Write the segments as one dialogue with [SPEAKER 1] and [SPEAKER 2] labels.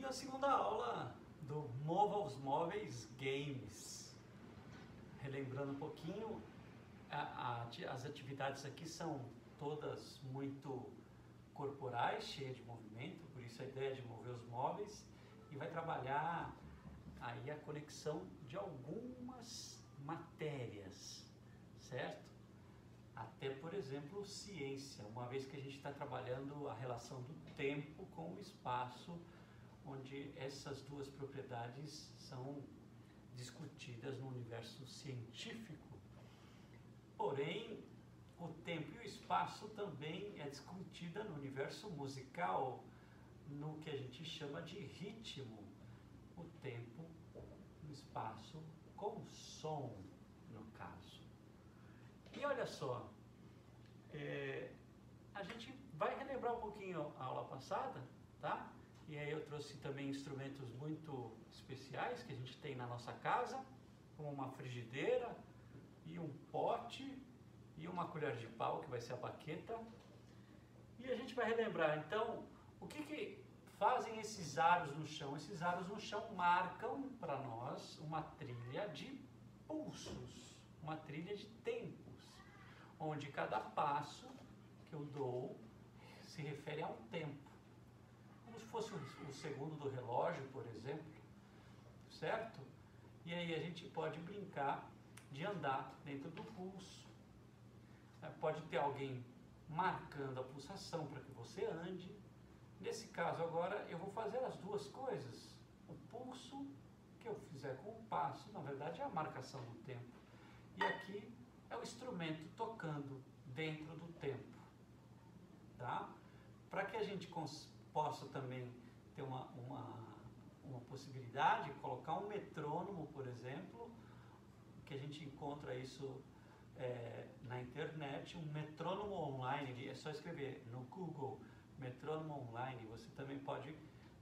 [SPEAKER 1] bem-vindo à segunda aula do Mova os Móveis Games. Relembrando um pouquinho, as atividades aqui são todas muito corporais, cheias de movimento, por isso a ideia de mover os móveis, e vai trabalhar aí a conexão de algumas matérias, certo? Até, por exemplo, ciência, uma vez que a gente está trabalhando a relação do tempo com o espaço, onde essas duas propriedades são discutidas no universo científico. Porém, o tempo e o espaço também é discutida no universo musical, no que a gente chama de ritmo. O tempo, o espaço com som, no caso. E olha só, a gente vai relembrar um pouquinho a aula passada, tá? E aí eu trouxe também instrumentos muito especiais que a gente tem na nossa casa, como uma frigideira e um pote e uma colher de pau, que vai ser a baqueta. E a gente vai relembrar, então, o que fazem esses aros no chão? Esses aros no chão marcam para nós uma trilha de pulsos, uma trilha de tempos, onde cada passo que eu dou se refere a um tempo, como se fosse o segundo do relógio, por exemplo, certo? E aí a gente pode brincar de andar dentro do pulso. Pode ter alguém marcando a pulsação para que você ande. Nesse caso agora eu vou fazer as duas coisas. O pulso que eu fizer com o passo, na verdade é a marcação do tempo. E aqui é o instrumento tocando dentro do tempo, tá? Para que a gente possa também ter uma possibilidade, colocar um metrônomo, por exemplo, que a gente encontra isso na internet, um metrônomo online, é só escrever no Google metrônomo online, você também pode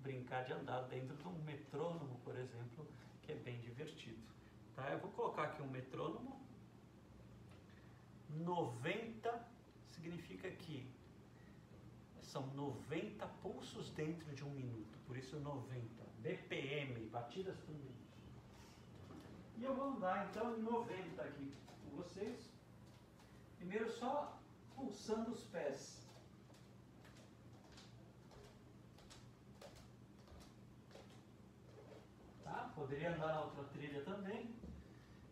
[SPEAKER 1] brincar de andar dentro de um metrônomo, por exemplo, que é bem divertido, tá? Eu vou colocar aqui um metrônomo. 90 significa que são 90 pulsos dentro de um minuto, por isso 90, BPM, batidas por minuto. E eu vou andar então em 90 aqui com vocês, primeiro só pulsando os pés. Tá? Poderia andar na outra trilha também.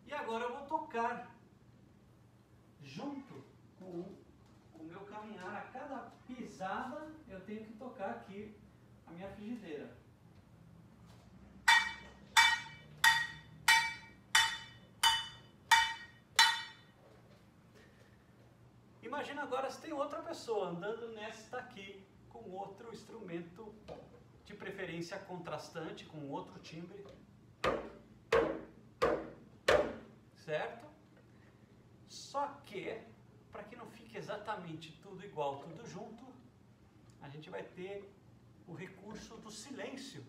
[SPEAKER 1] E agora eu vou tocar junto com o meu caminhar. A cada pisada eu tenho que tocar aqui a minha frigideira. Imagina agora se tem outra pessoa andando nesta aqui com outro instrumento, de preferência contrastante, com outro timbre, certo? Só que, para que não fique exatamente tudo igual, tudo junto, a gente vai ter o recurso do silêncio.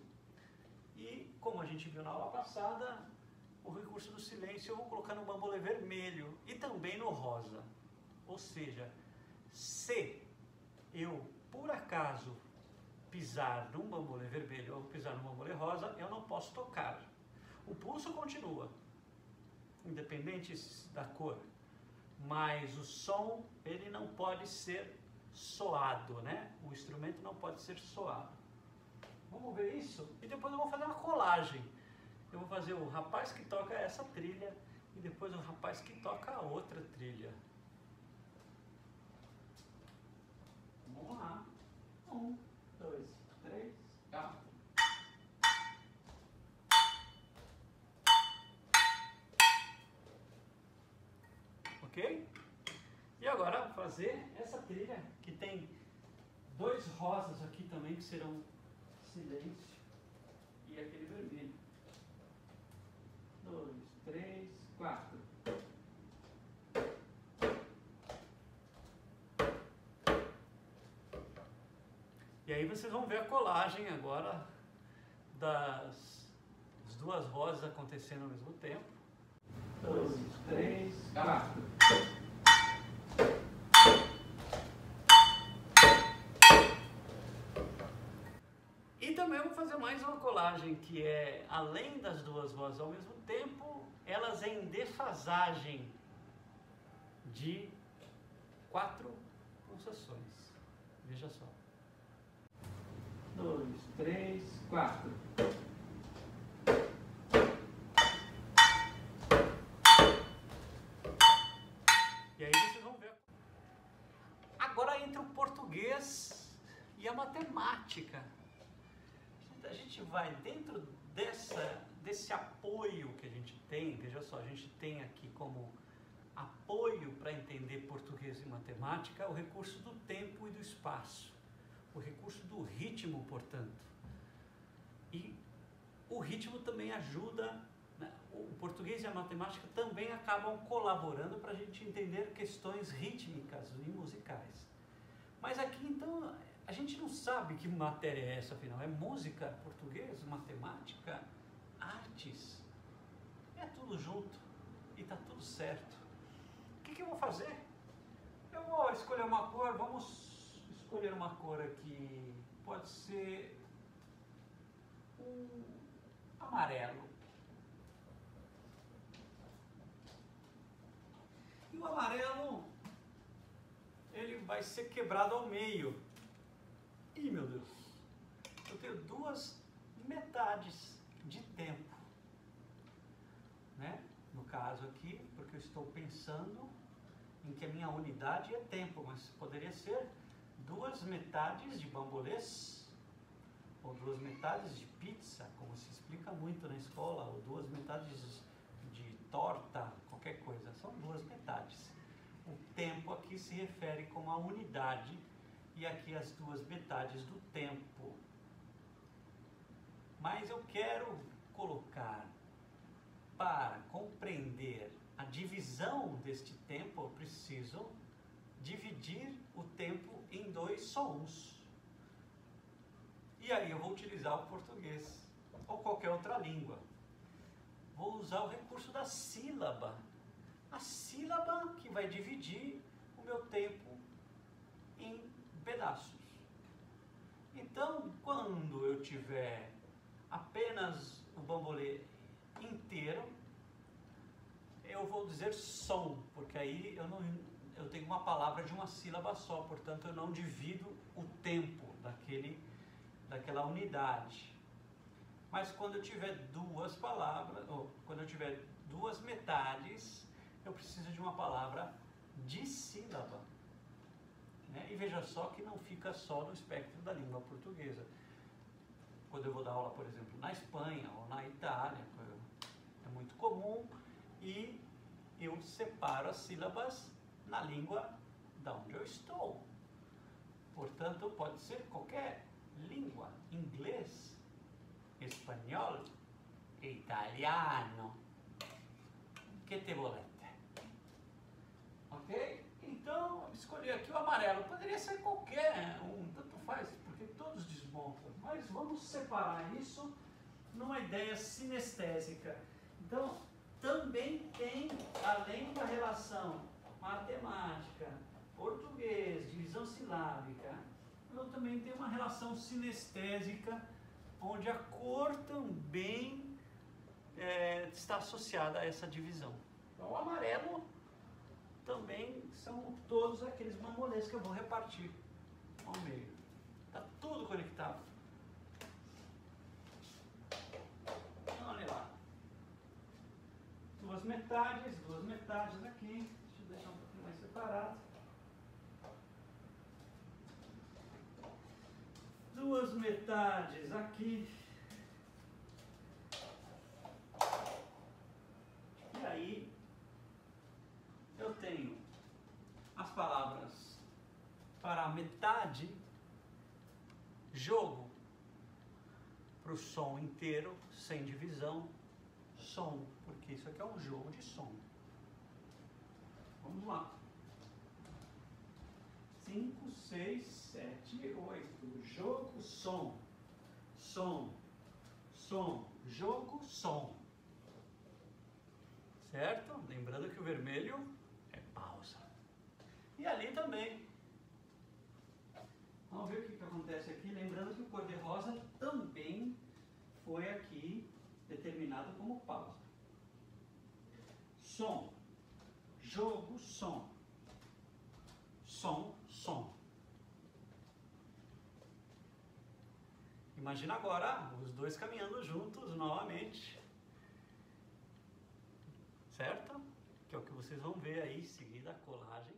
[SPEAKER 1] E, como a gente viu na aula passada, o recurso do silêncio eu vou colocar no bambolê vermelho e também no rosa. Ou seja, se eu, por acaso, pisar num bambolê vermelho ou pisar num bambolê rosa, eu não posso tocar. O pulso continua, independente da cor. Mas o som, ele não pode ser soado, né? O instrumento não pode ser soado. Vamos ver isso? E depois eu vou fazer uma colagem. Eu vou fazer o rapaz que toca essa trilha e depois o rapaz que toca a outra trilha. Vamos lá. 1, 2, 3, 4. Ok? E agora fazer essa trilha que tem dois rosas aqui também que serão silêncio e aquele vermelho. 2, 3, 4. E aí vocês vão ver a colagem agora das duas vozes acontecendo ao mesmo tempo. 2, 3, 4. E também eu vou fazer mais uma colagem, que é, além das duas vozes ao mesmo tempo, elas em defasagem de 4 pulsações. Veja só. 2, 3, 4. E aí vocês vão ver. Agora entra o português e a matemática. A gente vai dentro desse apoio que a gente tem. Veja só, a gente tem aqui como apoio para entender português e matemática o recurso do tempo e do espaço, o recurso do ritmo, portanto. E o ritmo também ajuda, né? O português e a matemática também acabam colaborando para a gente entender questões rítmicas e musicais. Mas aqui, então, a gente não sabe que matéria é essa, afinal. É música, português, matemática, artes. É tudo junto e está tudo certo. O que eu vou fazer? Eu vou escolher uma cor, vamos escolher uma cor aqui, pode ser um amarelo. E o amarelo, ele vai ser quebrado ao meio. Ih, meu Deus, eu tenho duas metades de tempo, né? No caso aqui, porque eu estou pensando em que a minha unidade é tempo, mas poderia ser duas metades de bambolês, ou duas metades de pizza, como se explica muito na escola, ou duas metades de torta, qualquer coisa, são duas metades. O tempo aqui se refere como a unidade, e aqui as duas metades do tempo. Mas eu quero colocar, para compreender a divisão deste tempo, eu preciso dividir o tempo em dois sons. E aí eu vou utilizar o português, ou qualquer outra língua. Vou usar o recurso da sílaba. A sílaba que vai dividir o meu tempo em pedaços. Então, quando eu tiver apenas o bambolê inteiro, eu vou dizer som, porque aí eu tenho uma palavra de uma sílaba só, portanto eu não divido o tempo daquela unidade. Mas quando eu tiver duas palavras, ou quando eu tiver duas metades, eu preciso de uma palavra de sílaba, né? E veja só que não fica só no espectro da língua portuguesa. Quando eu vou dar aula, por exemplo, na Espanha ou na Itália, é muito comum, e eu separo as sílabas na língua da onde eu estou. Portanto, pode ser qualquer língua, inglês, espanhol, italiano, que te volete. Ok? Então, escolhi aqui o amarelo. Poderia ser qualquer um, tanto faz, porque todos desmontam. Mas vamos separar isso numa ideia sinestésica. Então, também tem, além da relação matemática, português, divisão silábica, eu também tenho uma relação sinestésica, onde a cor também está associada a essa divisão. Então, o amarelo também são todos aqueles bambolês que eu vou repartir ao meio. Está tudo conectado. Olha lá. Duas metades aqui. Deixa eu deixar um pouquinho mais separado. Duas metades aqui. E aí eu tenho as palavras para a metade, jogo, para o som inteiro, sem divisão, som, porque isso aqui é um jogo de som. Vamos lá. 5, 6, 7, 8. Jogo, som. Som. Som. Jogo, som. Certo? Lembrando que o vermelho é pausa. E ali também. Vamos ver o que acontece aqui. Lembrando que o cor-de-rosa também foi aqui determinado como pausa. Som, jogo, som. Som, som. Imagina agora os dois caminhando juntos novamente. Certo? Que é o que vocês vão ver aí em seguida, a colagem.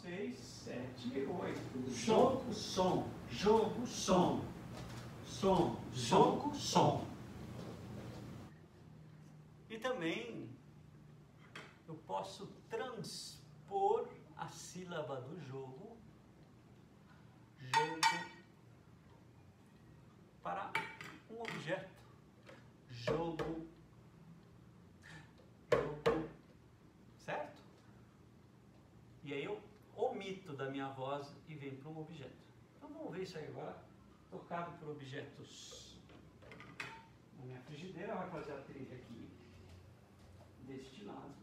[SPEAKER 1] 6, 7, 8. Jogo, som. Jogo, som. Som, jogo, som. E também eu posso transpor a sílaba do jogo, para um objeto. Jogo, jogo, certo? E aí eu omito da minha voz e venho para um objeto. Então vamos ver isso aí agora, tocado por objetos. A minha frigideira vai fazer a trilha aqui, deste lado.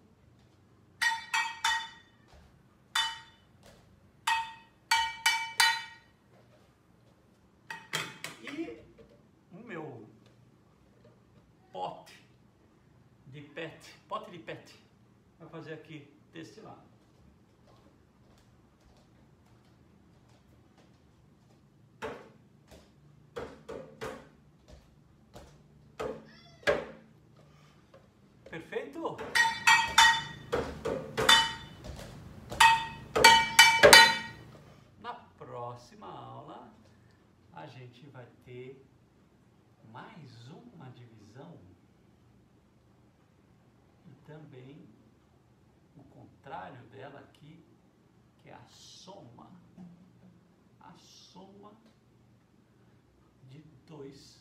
[SPEAKER 1] E o meu pote de pet, vai fazer aqui deste lado. Perfeito? Na próxima aula a gente vai ter mais uma divisão e também o contrário dela aqui, que é a soma de dois